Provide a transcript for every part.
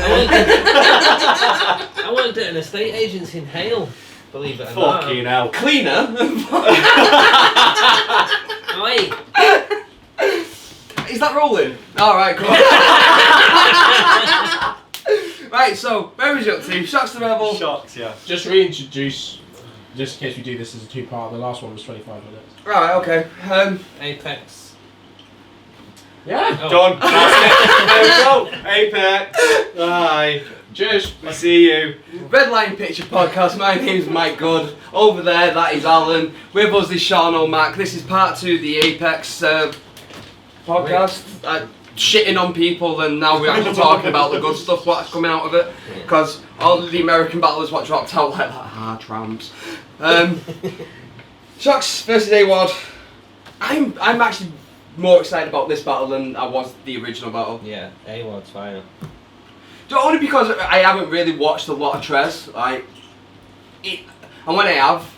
I worked at an estate agency in Hale, believe it or not. Fucking hell. Cleaner? Oi. Is that rolling? Alright, cool. Right, so, where was you up to? Shocks the Rebel. Shocks, yeah. Just reintroduce, just in case we do this as a two-part, the last one was 25 minutes. Right, okay. Apex. Yeah. Oh. Done. That's it. There we go. Apex. Bye. Cheers. I see you. Red Line Picture Podcast, my name's Mike Good. Over there, that is Alan. With us is Seano Mac. This is part 2 of the Apex podcast. Shitting on people, and now we're actually talking about the good stuff, what's coming out of it. Because all of the American battlers what dropped out like that, tramps. Shocks versus AWOD. I'm actually more excited about this battle than I was the original battle. Yeah, AWOD's fine. Only because I haven't really watched a lot of Trez, and when I have,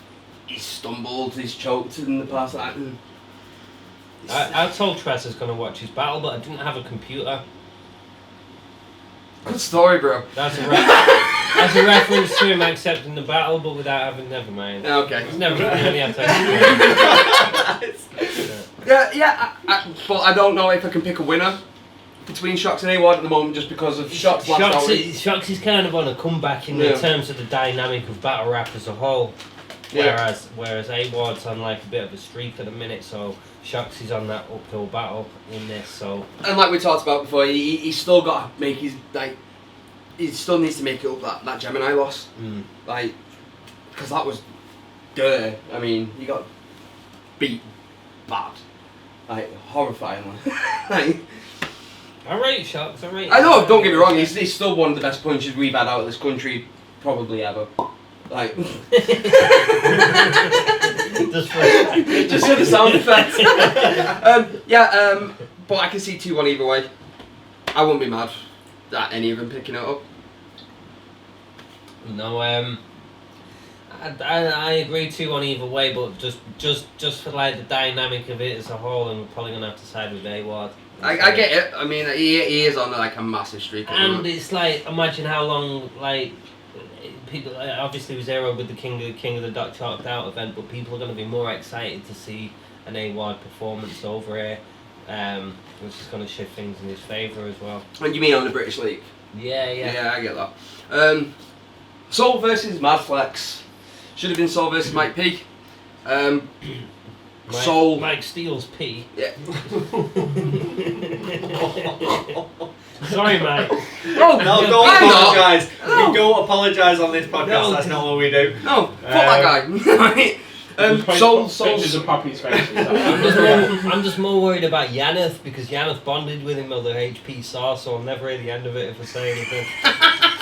he's stumbled, he's choked in the past. I told Trez I was going to watch his battle, but I didn't have a computer. Good story, bro. That's a reference to him accepting the battle, but without having, never mind. Okay. He's never really had time. Yeah, but I don't know if I can pick a winner between Shocks and AWOD at the moment, just because of Shocks last outing. Shocks is kind of on a comeback in terms of the dynamic of battle rap as a whole. Whereas AWOD's on like a bit of a streak at the minute, so Shocks is on that uphill battle in this. So and like we talked about before, he's still got to make his he still needs to make it up that Gemini loss, because that was dirty. I mean, he got beat bad, horrifyingly. I rate Shocks. I know. Don't get me wrong. He's still one of the best punchers we've had out of this country, probably ever. Just for the sound effects. But I can see 2-1 either way. I wouldn't be mad at any of them picking it up. No, I agree 2-1 either way, but just for like the dynamic of it as a whole, and we're probably gonna have to side with AWOD. I get it. I mean, he is on like a massive streak. And it's like, imagine how long people, obviously it was Zero with the King of the Dot Chalked Out event, but people are going to be more excited to see an AWOD performance over here, which is going to shift things in his favour as well. And you mean on the British League? Yeah. Yeah, I get that. Soul versus Madflex. Should have been Soul versus Mike P. Soul. Mike Steele's P. Yeah. Sorry, mate. No, don't apologise. We don't apologise on this podcast. That's not what we do. No, fuck that guy. Soul. Pictures of Puppy's face. I'm just more worried about Yaneth, because Yaneth bonded with him over HP Saw, so I'm never at the end of it if I say anything.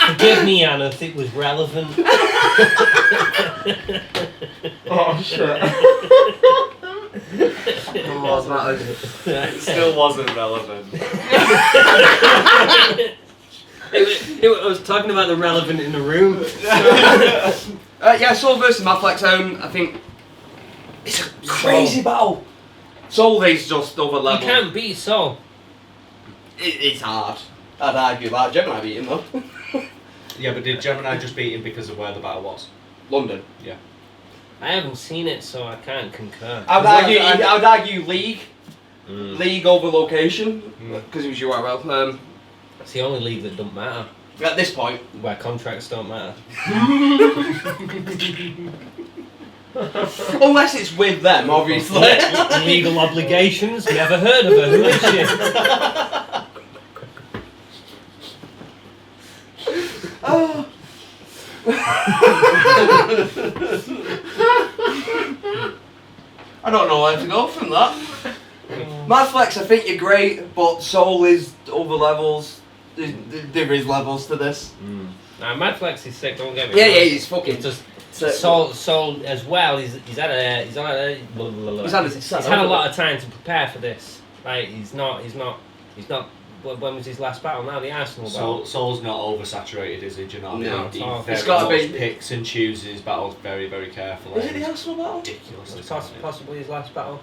Forgive me, Yaneth, it was relevant. Oh shit. It still wasn't relevant. I was talking about the relevant in the room. Soul versus Madflex. I think it's a crazy battle. Soul is just over level. You can't beat Soul. It's hard. I'd argue that. Gemini beat him though. Yeah, but did Gemini just beat him because of where the battle was? London. Yeah. I haven't seen it, so I can't concur. I would argue league. League over location, because it was URL. It's the only league that don't matter. At this point. Where contracts don't matter. Unless it's with them, obviously. Legal obligations, never heard of her, who is she? Oh. I don't know where to go from that. Madflex, I think you're great, but Soul is over levels. There is levels to this. Now, Madflex is sick, don't get me wrong. Yeah, he's fucking. Just Soul as well. He's had a lot of time to prepare for this. Like he's not. When was his last battle? Now the Arsenal battle. Soul's not oversaturated, is he? Do you know what I mean? He it's got to be. Picks and chooses his battles very, very carefully. Is it the Arsenal battle? Ridiculous. Possibly his last battle.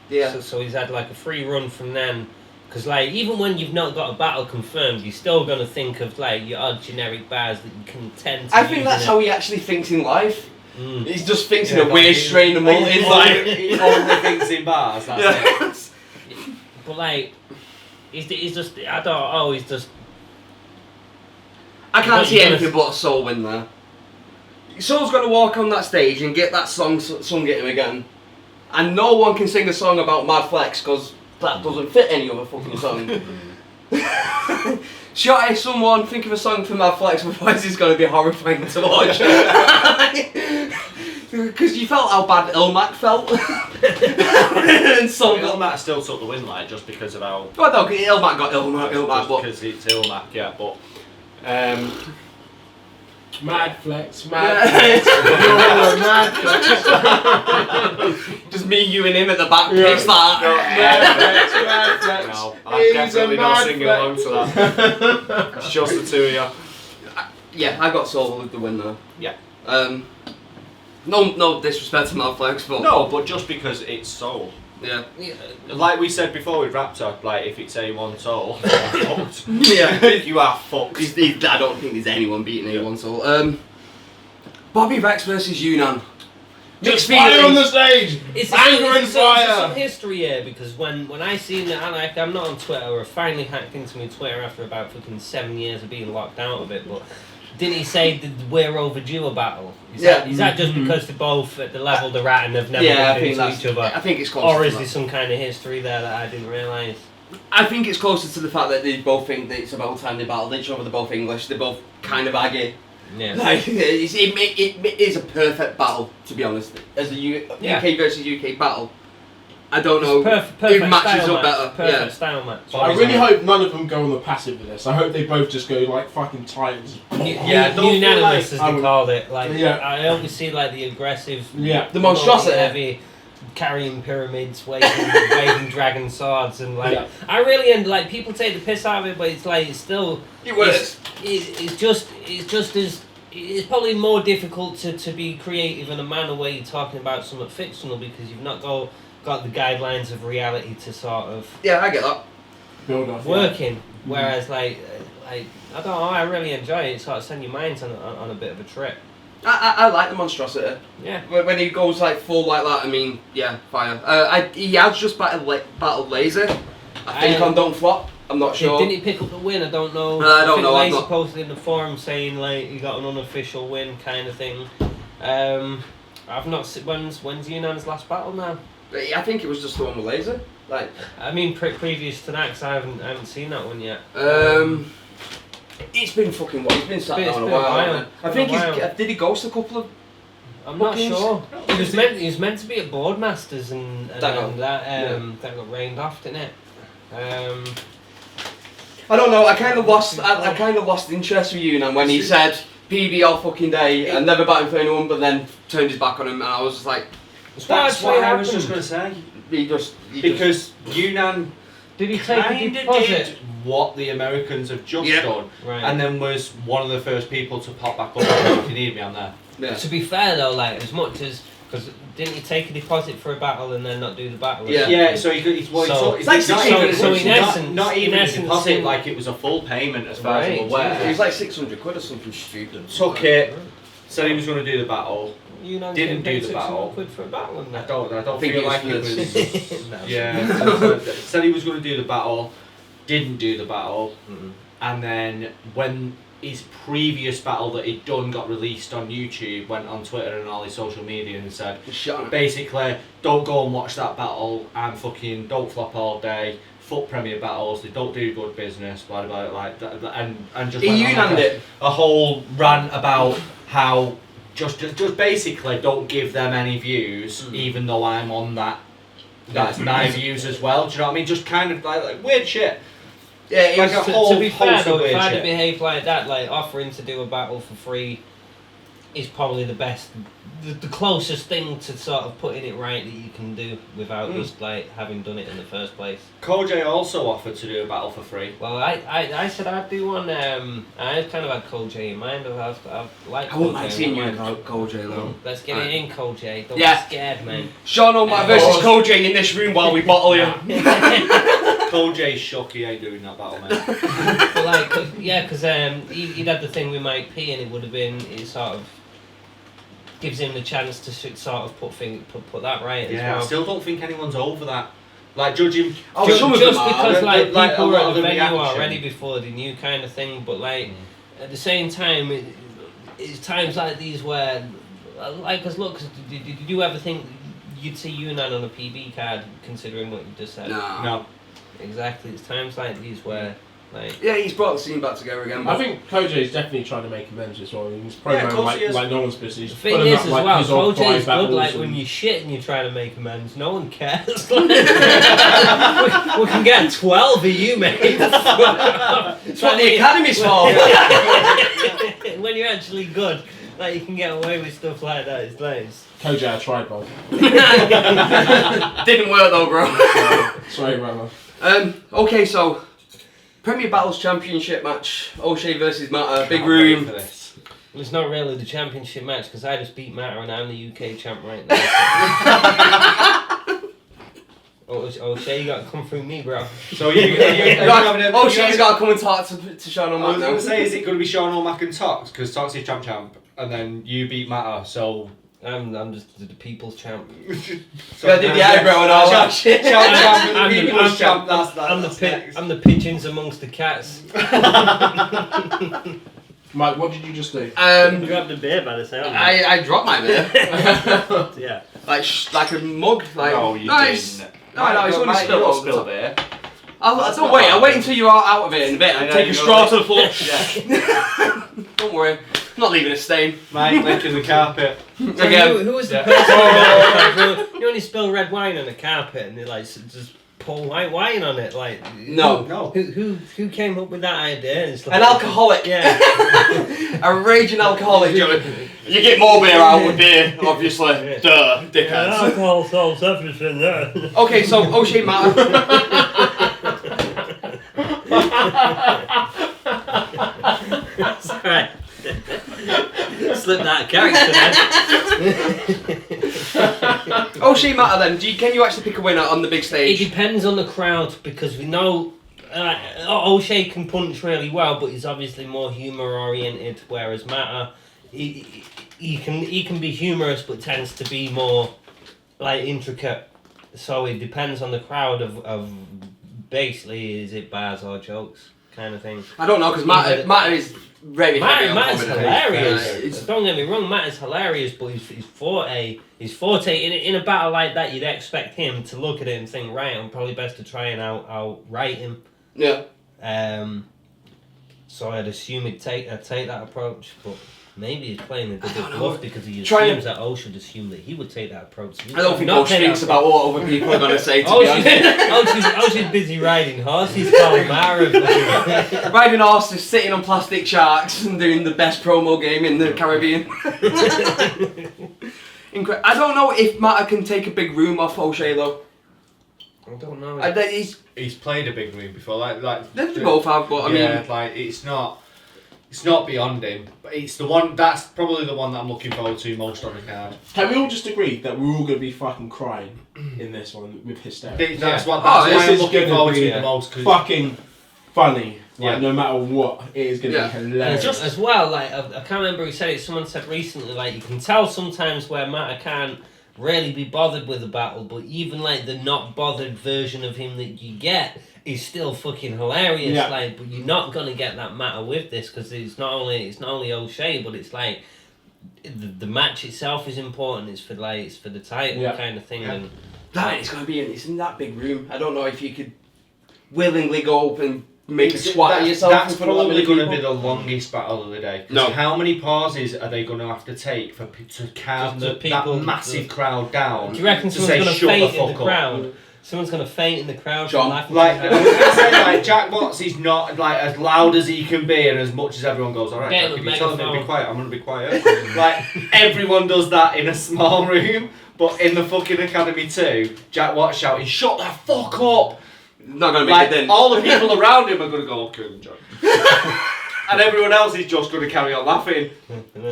Yeah. So he's had like a free run from then Because like even when you've not got a battle confirmed, you're still gonna think of like your odd generic bars that you can tend to. I think that's how he actually thinks in life. Mm. He just thinks in a weird strain of He multi. only thinks in bars. That's it. But like, he's just I don't know. He's just. I can't But see you're gonna- anything but a Soul win there. Soul's got to walk on that stage and get that song sung at him again. And no one can sing a song about Mad Flex because that doesn't fit any other fucking song. Shot someone, think of a song for Mad Flex, otherwise it's going to be horrifying to watch. Because you felt how bad Ilmac felt. And Soul got... Ilmac still took the win, like, just because of how... Well, no, Ilmac got Ilmac, but... Because it's Ilmac, yeah, but... Mad flex, mad flex. You're mad flex. Just me, you and him at the back, Yeah. pitch that. Mad flex, mad flex. No, I'm definitely not singing along to that. It's just the two of you. Yeah, I got Soul with the win there. Yeah. No disrespect to Mad Flex, but... No, but just because it's Soul. Yeah. Like we said before with Raptor, like if it's A1 Soul, Yeah. you are fucked. I don't think there's anyone beating A1 Soul. Bobby Rex versus Yunnan. Just fire on the stage! Anger and It's some fire! history here because when I seen it, I'm not on Twitter, or I finally hacked into my Twitter after about fucking 7 years of being locked out of it, but didn't he say that we're overdue a battle? Is that just because they're both at the level they're at and they've never I been think to each other? I think it's close Or to is that. there some kind of history there that I didn't realise? I think it's closer to the fact that they both think that it's about time they battled each other. They're both English. They're both kind of aggy. Yeah. Like, it is a perfect battle, to be honest. As a UK versus UK battle, I don't know. Perfect who matches style up match. better. Perfect Yeah. style match. I really hope none of them go on the passive with this. I hope they both just go like fucking titans. Yeah, don't feel Unanimous, like- as they called it. Like, Yeah. I only see like the aggressive, Yeah. The monstrosity. heavy, carrying pyramids, waving dragon swords, and like Yeah. I really and like people take the piss out of it, but it's like it's still It works. it's just as it's probably more difficult to be creative in a manner where you're talking about something fictional because you've not got the guidelines of reality to sort of Yeah, I get that. Build off. working. Whereas like I don't know, I really enjoy it. It sort of send your minds on a bit of a trip. I like the monstrosity. Yeah. When he goes like full like that, I mean, yeah, fire. He has just battled Laser. I think on Don't Flop. I'm not sure. Didn't he pick up the win? I don't know. I don't think know, I'm Laser not- posted in the forum saying like he got an unofficial win kind of thing. I've not seen when's Yunan's last battle now. I think it was just the one with Laser. Like, I mean previous to that, 'cause I haven't seen that one yet. it's been fucking what? He's been sat It's down a been a while. while. hasn't it? I think Been a while. did he ghost a couple of? I'm not bookings? sure. He was meant to be at Boardmasters and That that got rained off, didn't it? I don't know. I kind of lost interest with Yunnan when he said PB all fucking day and never batting for anyone, but then turned his back on him, and I was just like, That's What what I was happened? just going to say. he just Because Yunnan Did he take a kind of deposit? did what the Americans have just Yeah. done, Right. and then was one of the first people to pop back up. If you need me, I'm there. yeah. To be fair though, like as much as because didn't he take a deposit for a battle and then not do the battle? Yeah. Yeah, so he's So- It's like not 600 even, so in essence- not even in a essence, deposit, in- like it was a full payment as far as Right, I'm aware. It was like 600 quid or something stupid. Took it, said he was going to do the battle. Yunan's Didn't getting paid do the 600 battle. quid for a battle and I that. don't think feel it like it was was. No. Yeah, said he was going to do the battle, didn't do the battle, Mm-mm. and then when his previous battle that he'd done got released on YouTube, went on Twitter and all his social media and said, Just shut on it. basically, don't go and watch that battle, and fucking don't flop all day, fuck Premier Battles, they don't do good business, blah blah blah, like that, and just He went on Yunnaned it. a whole rant about how just basically don't give them any views, even though I'm on that. That's my views as well. Do you know what I mean? Just kind of like weird shit. Yeah, it Like was, a whole To be fair host of though, if weird I'd have shit. behaved like that, like offering to do a battle for free is probably the best, the closest thing to sort of putting it right that you can do without just like having done it in the first place. Kojay also offered to do a battle for free. Well, I said I'd do one. I kind of had Kojay in mind. I've liked I wouldn't mind Kojay seeing you in and mind. Kojay though. Let's get it in, Kojay. Don't Yeah. be scared, man. Seano Mac versus Kojay in this room while we bottle you. OJ's shook, he ain't doing that battle, mate. But like, because he'd had the thing with Mike P, and it would have been, it sort of gives him the chance to sort of put that right as well. I still don't think anyone's over that. Like judging, just because like like, people a were lot at of the the venue reaction. already before they knew, kind of thing. But like at the same time, it's times like these where, like, cause look, did you ever think you'd see Yunnan on a PB card, considering what you just said? No. Exactly. It's times like these where, like. Yeah, he's brought the scene back together again. I think Kojay's definitely trying to make amends as well. He's Yeah, of course he is. like no one's business. The thing is, as well, Kojay's good. Like when you shit and you try to make amends, no one cares. we can get 12 of you, mate. That's what the Academy's for. When you're actually good, like you can get away with stuff like that. It's nice. Kojay, I tried, bro. Didn't work though, bro. Sorry, brother. Okay, so Premier Battles Championship match, O'Shea versus Matter, big room. Well, it's not really the championship match because I just beat Matter and I'm the UK champ right now. O'Shea, you got to come through me, bro. So O'Shea's got to come and talk to Seano I was Mac going now. to say, is it going to be Seano Mac and Tox? Because Tox is champ, and then you beat Matter, so... I'm just the people's champ. So I did the eyebrow and all that shit. I'm the people's champ, I'm the pigeons amongst the cats. Mike, what did you just do? You grabbed a beer by the sound. I dropped my beer. Yeah. Like a mug. Like, No, you didn't. No, it's only spilled there. Don't wait. I'll wait until you're out of it in a bit and take a straw to the floor. Yeah. Don't worry. I'm not leaving a stain. Mike licking the carpet. So Again. who was the person you only spill red wine on the carpet and they like just pour white wine on it? Like No. Who came up with that idea? It's like, An alcoholic. Yeah. A raging alcoholic. You get more beer out with beer, obviously. Duh, dickheads. Alcohol solves everything there. Okay, so O'Shea Matter. Sorry. Slip that character then. O'Shea Matter then. Can you actually pick a winner on the big It stage? depends on the crowd because we know O'Shea can punch really well, but he's obviously more humour oriented, whereas Matter he can be humorous but tends to be more like intricate. So it depends on the crowd of basically is it bars or jokes kind of thing. I don't know because Matter is very heavy on Matter's comedy. hilarious. Don't get me wrong, Matter's hilarious, but his forte in a battle like that, you'd expect him to look at it and think, right, I'm probably best to try and outright him. Yeah. So I'd assume he'd take that approach, but maybe he's playing a bit of know. bluff because he Trying assumes that O should assume that he would take that approach. I don't think Osh thinks about what other people are going to say, to be honest. She's busy riding horses, calling Mara. Riding horses, sitting on plastic sharks and doing the best promo game in the Caribbean. I don't know if Matter can take a big room off O'Shea though. I don't know. He's played a big room before, like They both have, but I mean, like it's not beyond him, but it's the one that's probably the one that I'm looking forward to most on the card. Can we all just agree that we're all going to be fucking crying in this one with hysteria? That's why this I'm is looking gonna forward be to it the most. Fucking funny. Like, Yeah. no matter what, it is going to be hilarious. Just as well, like I can't remember who said it. Someone said recently, like you can tell sometimes where Matter can't really be bothered with a battle, but even like the not bothered version of him that you get is still fucking hilarious. Yeah. Like, but you're not gonna get that Matter with this because it's not only O'Shea, but it's like the match itself is important. It's for the title kind of thing. Yeah. it's in that big room. I don't know if you could willingly go up and make a swat at yourself. That's in front of probably that going many to be people. the longest battle of the day. 'Cause No. how many pauses are they going to have to take to calm that massive crowd down? Do you reckon to someone's say, gonna "Shut faint the in the fuck up"? crowd? Someone's gonna faint in the crowd. John, from laughing Like, too I hard. was going to say, like, Jack Watts is not like as loud as he can be, and as much as everyone goes, alright, Get Jack, him if a you tell him to be megaphone. quiet, I'm going to be quiet. Like, everyone does that in a small room, but in the fucking Academy too, Jack Watts shouting, "Shut the fuck up!" Not gonna make Like, it then. all the people around him are going to go, "Okay, then, Jack." And everyone else is just going to carry on laughing.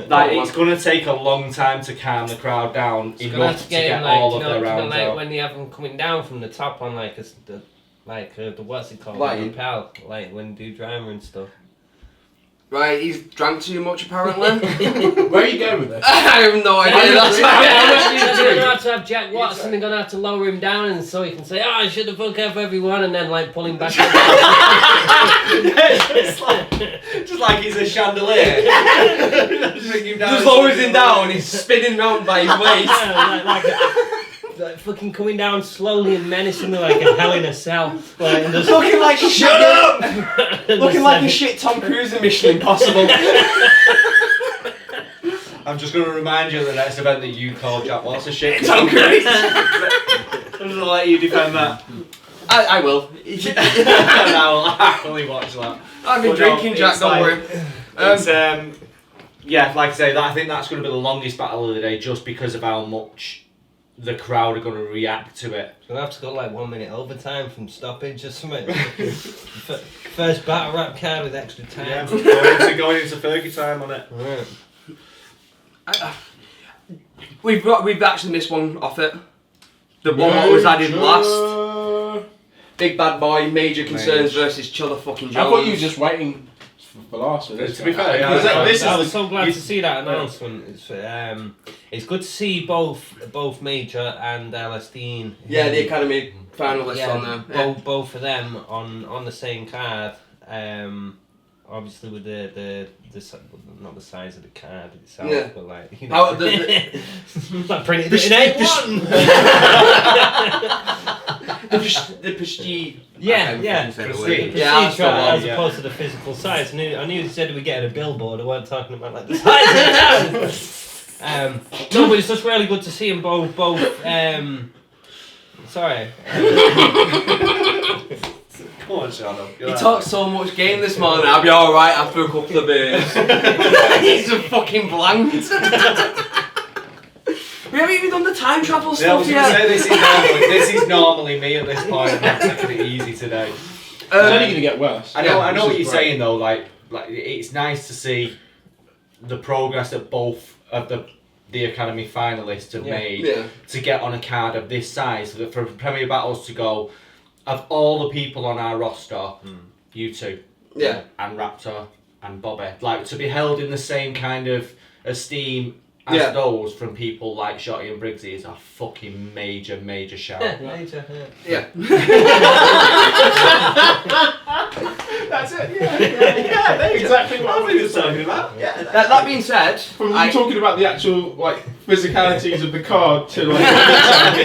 Like, it's going to take a long time to calm the crowd down You're gonna have enough to to get get him, like, all you of know, their you know, rounds like out. when you have them coming down from the top on like Like the what's it called? Lighting. Pal, like when you do drama and stuff. Right, he's drank too much apparently. Where are you going with this? I have no idea. That's They're gonna have to have Jack Watson. They're gonna have to lower him down, and so he can say, "Oh, I should have fucked up everyone," and then like pull him back. just like he's a chandelier. Just lowers him down. He's spinning round by his waist. Like fucking coming down slowly and menacingly like a hell in a cell. Like, and just Looking like shut up. and Looking just, like a shit Tom Cruise in Mission Impossible. I'm just going to remind you of the next event that you called Jack Watson shit. Tom Cruise. I'm just going to let you defend that. I will. And I will happily watch that. I've been But drinking, no, Jack. it's Don't like- worry. It's, yeah, like I say, I think that's going to be the longest battle of the day, just because of how much the crowd are going to react to it. We'll have to go like 1 minute overtime from stoppage or something. First battle rap card with extra time. Yeah, going into Fergie time on it. Right. We've actually missed one off it. The one that was added last. Big Bad Boy, Major Concerns versus Chiller fucking Jones. I thought you were just waiting for last one. To be fair, yeah, Because this I is was so glad to see that announcement. It's good to see both Major and Lestine. Yeah, the Academy finalists on there. Yeah. Both of them on the same card. Obviously with the not the size of the card itself, Yeah. but like you How know, the- like printed it in A1. the prestige. Yeah, Yeah, Prestige. Yeah, that's the one, as yeah. opposed to the physical size. I knew they said we getting a billboard. I weren't talking about like the size of the town. No, but it's just really good to see them both. Sorry. Come on, Shadow. He talked so much game this morning. I'll be alright after a couple of beers. He's a fucking blanked. We haven't even done the time travel Yeah, I stuff was going to yet. say, this is normally me at this point, and I'm taking it easy today. It's only going to get worse. I know Which what is you're great. saying though. Like it's nice to see the progress that both of the Academy finalists have made Yeah. to get on a card of this size. So that for Premier Battles to go, of all the people on our roster, you two, Yeah. and Raptor and Bobby, like to be held in the same kind of esteem as Yeah. those from people like Shotty and Briggsy is a fucking major shout. Major. Yeah. That's it, yeah, that's exactly what I was talking about. Yeah. That being said, From you talking about the actual like physicalities of the card to like,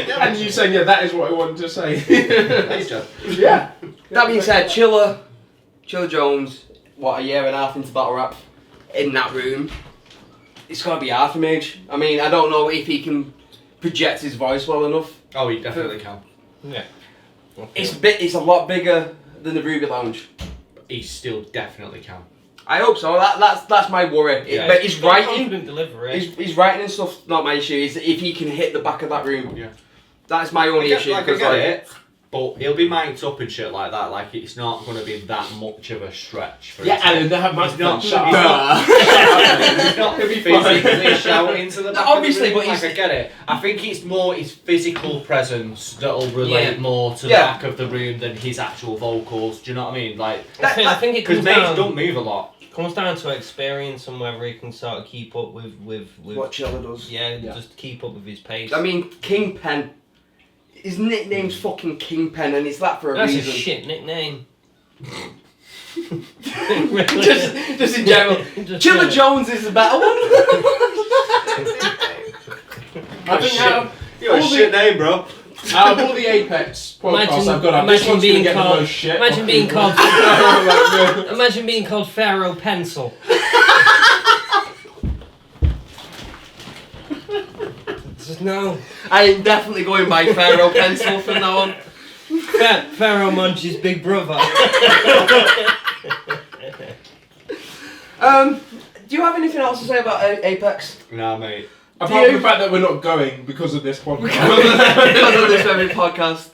and you saying yeah, that is what I wanted to say. Major. Yeah. that being said, Chiller Jones, what, a year and a half into battle rap, in that room, it's gotta be hard for Mage. I mean, I don't know if he can project his voice well enough. Oh, he definitely can. Yeah. It's a lot bigger than the Ruby Lounge. He still definitely can. I hope so. That's my worry. Yeah. But his writing, Confident delivery. his writing and stuff's not my issue. Is if he can hit the back of that room. Yeah. That's my only issue. I Because get it, but he'll be mic'd up and shit like that. Like it's not going to be that much of a stretch for Yeah, him. and they have my He's not- shut he's up. He's not It'll be fine. physically shouting to the back Obviously, of the room. but Like, I get it. I think it's more his physical presence that'll relate Yeah. more to the Yeah. back of the room than his actual vocals. Do you know what I mean? Like, I think it because comes Mage down, don't move a lot. comes down to experience and whether he can sort of keep up with what Chiller does. yeah, just keep up with his pace. I mean, Kingpen. His nickname's fucking Kingpen, and it's that for a That's reason. a shit nickname. just in general. Just, Chiller Jones is the better one. I think out of You're a all shit name, bro. out of all the Apex podcasts I've got up, this one's gonna get the most shit. Imagine being called. Like, Imagine being called Pharaoh Pencil. Just no. I am definitely going by Pharaoh Pencil from now on. Pharaoh Munch's big brother. Do you have anything else to say about Apex? Nah, mate. apart from the fact that we're not going because of this podcast. Because of this very podcast.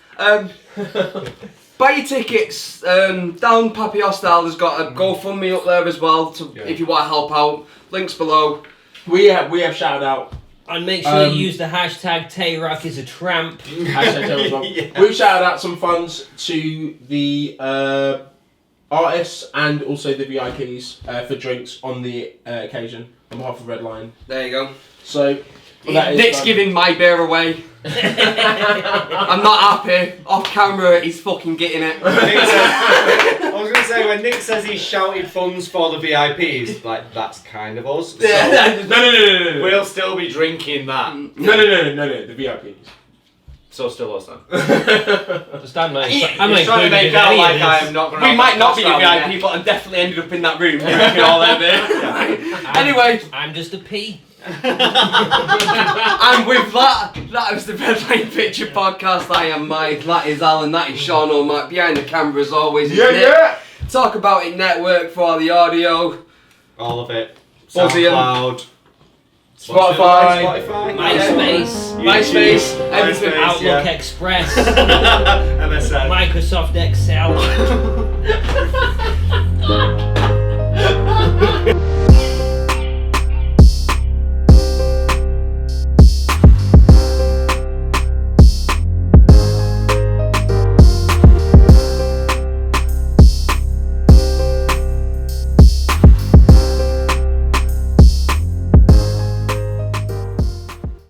Buy your tickets. Down Pappy Hostile has got a GoFundMe up there as well. To Yeah. if you want to help out. Links below. we have shouted out And make sure you use the hashtag Tayrock is a tramp. Hashtag Taylor's Wrong. Yeah. We've shouted out some funds to the artists and also the VIPs for drinks on the occasion on behalf of Red Lion. There you go. So that is Nick's done. giving my beer away. I'm not happy. Off camera, he's fucking getting it. I was going to say, when Nick says he shouted funds for the VIPs, like, that's kind of us. So No. we'll still be drinking that. No, the VIPs. So still us then. Just I'm not He's I'm not He's trying to included make in out any like of I this. am not going to We might not be the VIP, but I definitely ended up in that room drinking all that beer. Anyway, I'm just a P. and with that was the Red Line Picture Podcast. I am Mike, that is Alan, that is Seano Mac. Behind the camera as always is Nick. Yeah. Talk About It Network for the audio. All of it. Buzzy 'em. SoundCloud. Spotify. MySpace. MySpace, everything. Outlook Express. MSN. Microsoft Excel.